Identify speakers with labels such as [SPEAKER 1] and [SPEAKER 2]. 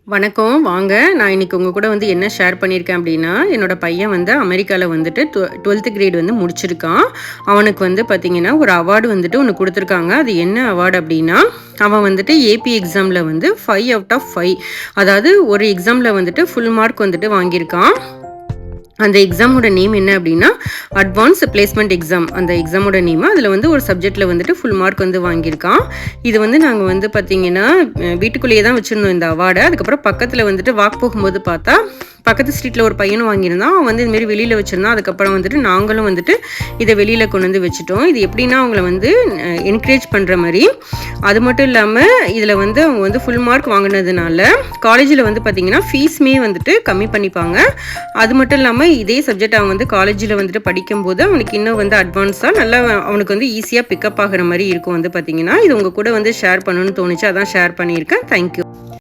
[SPEAKER 1] வணக்கம். வாங்க. நான் இன்னைக்கு உங்க கூட வந்து என்ன ஷேர் பண்ணியிருக்கேன் அப்டின்னா, என்னோட பையன் வந்து அமெரிக்கால வந்துட்டு 12த் கிரேட் வந்து முடிச்சிருக்கான். அவனுக்கு வந்து பார்த்தீங்கன்னா, ஒரு அவார்டு வந்துட்டு ஒண்ணு குடுத்துருக்காங்க. அது என்ன அவார்டு அப்டின்னா, அவன் வந்துட்டு ஏபி எக்ஸாம்ல வந்து 5 அவுட் ஆஃப் 5 அதாவது ஒரு எக்ஸாம்ல வந்துட்டு ஃபுல் மார்க் வந்துட்டு வாங்கியிருக்கான். அந்த எக்ஸாமோட நேம் என்ன அப்டின்னா, அட்வான்ஸ் பிளேஸ்மென்ட் எக்ஸாம். அந்த எக்ஸாமோட நேமு. அதில வந்து ஒரு சப்ஜெக்ட்ல வந்துட்டு ஃபுல் மார்க் வந்து வாங்கியிருக்கான். இது வந்து நாங்க வந்து பார்த்தீங்கன்னா, வீட்டுக்குள்ளேயே தான் வச்சிருந்தோம் இந்த அவார்ட. அதுக்கப்புறம் பக்கத்தில வந்துட்டு வாக் போகும்போது பார்த்தா, பக்கத்து ஸ்ட்ரீட்ல ஒரு பையனும் வாங்கியிருந்தான். அவன் வந்து இதுமாரி வெளியில வச்சிருந்தான். அதுக்கப்புறம் வந்துட்டு நாங்களும் வந்துட்டு இத வெளியில கொண்டு வந்து வச்சுட்டோம். இது எப்டின்னா, அவங்கள வந்து என்கரேஜ் பண்ற மாரி. அது மட்டும் இல்லாம, இதில வந்து அவங்க வந்து ஃபுல் மார்க் வாங்கினதுனால, காலேஜ்ல வந்து பார்த்தீங்கன்னா, ஃபீஸுமே வந்துட்டு கம்மி பண்ணிப்பாங்க. அது மட்டும் இல்லாம, இதே சப்ஜெக்ட் அவன் வந்து காலேஜ்ல வந்துட்டு படிக்கும்போது, அவனுக்கு இன்னும் வந்து அட்வான்ஸா நல்லா அவனுக்கு வந்து ஈஸியா பிக்கப் ஆகுற மாரி இருக்கும் வந்து பார்த்தீங்கன்னா, இது உங்க கூட வந்து ஷேர் பண்ணணும்னு தோணுச்சு. அதான் ஷேர் பண்ணியிருக்கேன். Thank you.